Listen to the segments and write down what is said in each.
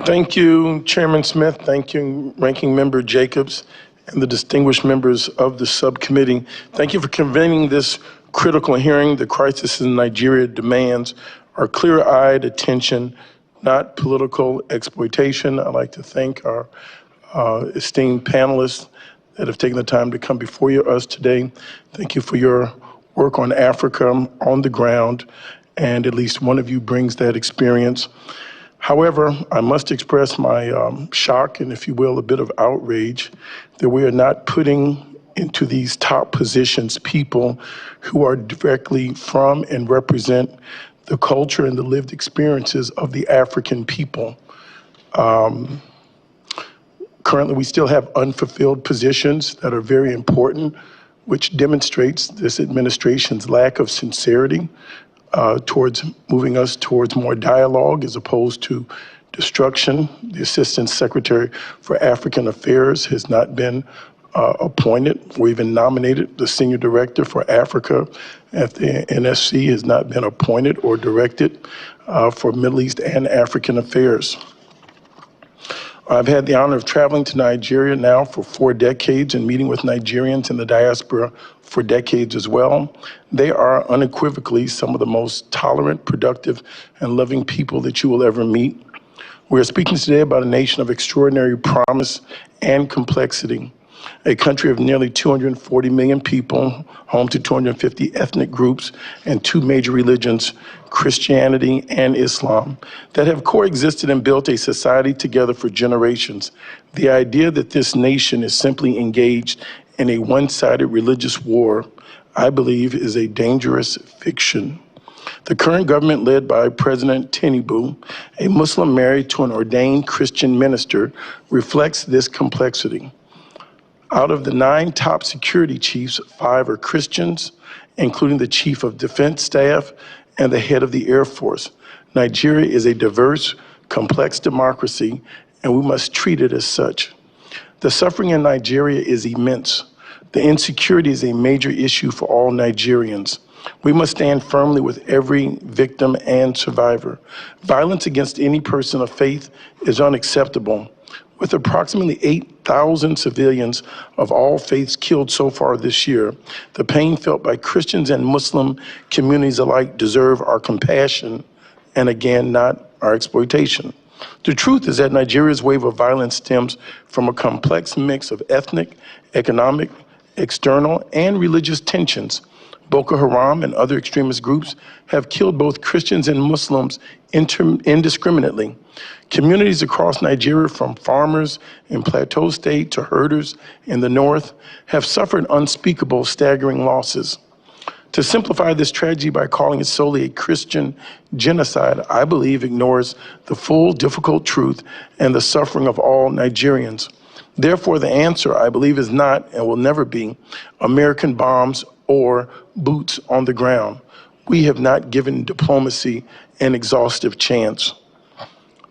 Thank you, Chairman Smith. Thank you, Ranking Member Jacobs, and the distinguished members of the subcommittee. Thank you for convening this critical hearing. The crisis in Nigeria demands our clear-eyed attention, not political exploitation. I'd like to thank our esteemed panelists that have taken the time to come before us today. Thank you for your work on Africa on the ground, and at least one of you brings that experience. However, I must express my shock and, if you will, a bit of outrage that we are not putting into these top positions people who are directly from and represent the culture and the lived experiences of the African people. Currently, we still have unfulfilled positions that are very important, which demonstrates this administration's lack of sincerity towards moving us towards more dialogue as opposed to destruction. The Assistant Secretary for African Affairs has not been appointed or even nominated. The Senior Director for Africa at the NSC has not been appointed or directed for Middle East and African Affairs. I've had the honor of traveling to Nigeria now for 4 decades and meeting with Nigerians in the diaspora for decades as well. They are unequivocally some of the most tolerant, productive, and loving people that you will ever meet. We are speaking today about a nation of extraordinary promise and complexity, a country of nearly 240 million people, home to 250 ethnic groups and 2 major religions, Christianity and Islam, that have coexisted and built a society together for generations. The idea that this nation is simply engaged in a one-sided religious war, I believe, is a dangerous fiction. The current government, led by President Tinubu, a Muslim married to an ordained Christian minister, reflects this complexity. Out of the 9 top security chiefs, 5 are Christians, including the Chief of Defense Staff and the head of the Air Force. Nigeria is a diverse, complex democracy, and we must treat it as such. The suffering in Nigeria is immense. The insecurity is a major issue for all Nigerians. We must stand firmly with every victim and survivor. Violence against any person of faith is unacceptable. With approximately 8,000 civilians of all faiths killed so far this year, the pain felt by Christians and Muslim communities alike deserve our compassion and, again, not our exploitation. The truth is that Nigeria's wave of violence stems from a complex mix of ethnic, economic, external, and religious tensions. Boko Haram and other extremist groups have killed both Christians and Muslims indiscriminately. Communities across Nigeria, from farmers in Plateau State to herders in the north, have suffered unspeakable, staggering losses. To simplify this tragedy by calling it solely a Christian genocide, I believe ignores the full, difficult truth and the suffering of all Nigerians. Therefore, the answer, I believe, is not and will never be American bombs or boots on the ground. We have not given diplomacy an exhaustive chance.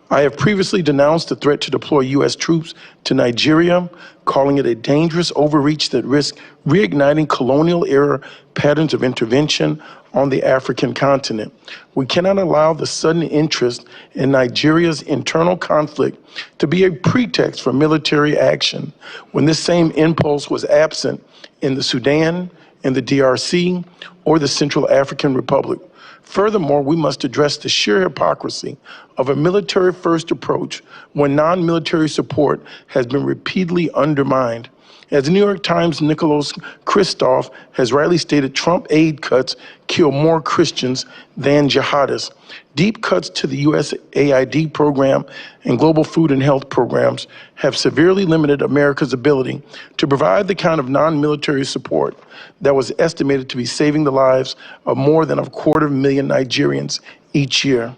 I have previously denounced the threat to deploy U.S. troops to Nigeria, calling it a dangerous overreach that risks reigniting colonial-era patterns of intervention on the African continent. We cannot allow the sudden interest in Nigeria's internal conflict to be a pretext for military action when this same impulse was absent in the Sudan, in the DRC, or the Central African Republic. Furthermore, we must address the sheer hypocrisy of a military-first approach when non-military support has been repeatedly undermined. As the New York Times' Nicholas Kristof has rightly stated, Trump aid cuts kill more Christians than jihadists. Deep cuts to the USAID program and global food and health programs have severely limited America's ability to provide the kind of non-military support that was estimated to be saving the lives of more than 250,000 Nigerians each year.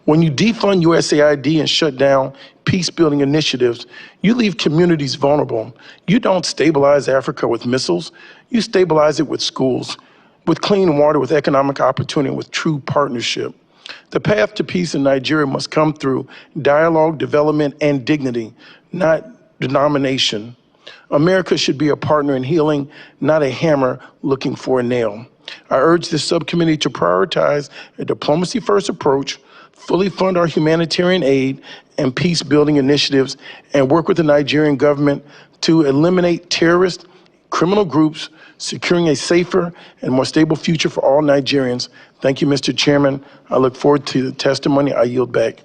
When you defund USAID and shut down peace-building initiatives, you leave communities vulnerable. You don't stabilize Africa with missiles. You stabilize it with schools, with clean water, with economic opportunity, with true partnership. The path to peace in Nigeria must come through dialogue, development, and dignity, not denomination. America should be a partner in healing, not a hammer looking for a nail. I urge this subcommittee to prioritize a diplomacy-first approach, fully fund our humanitarian aid and peace-building initiatives, and work with the Nigerian government to eliminate terrorist criminal groups, securing a safer and more stable future for all Nigerians. Thank you, Mr. Chairman. I look forward to the testimony. I yield back.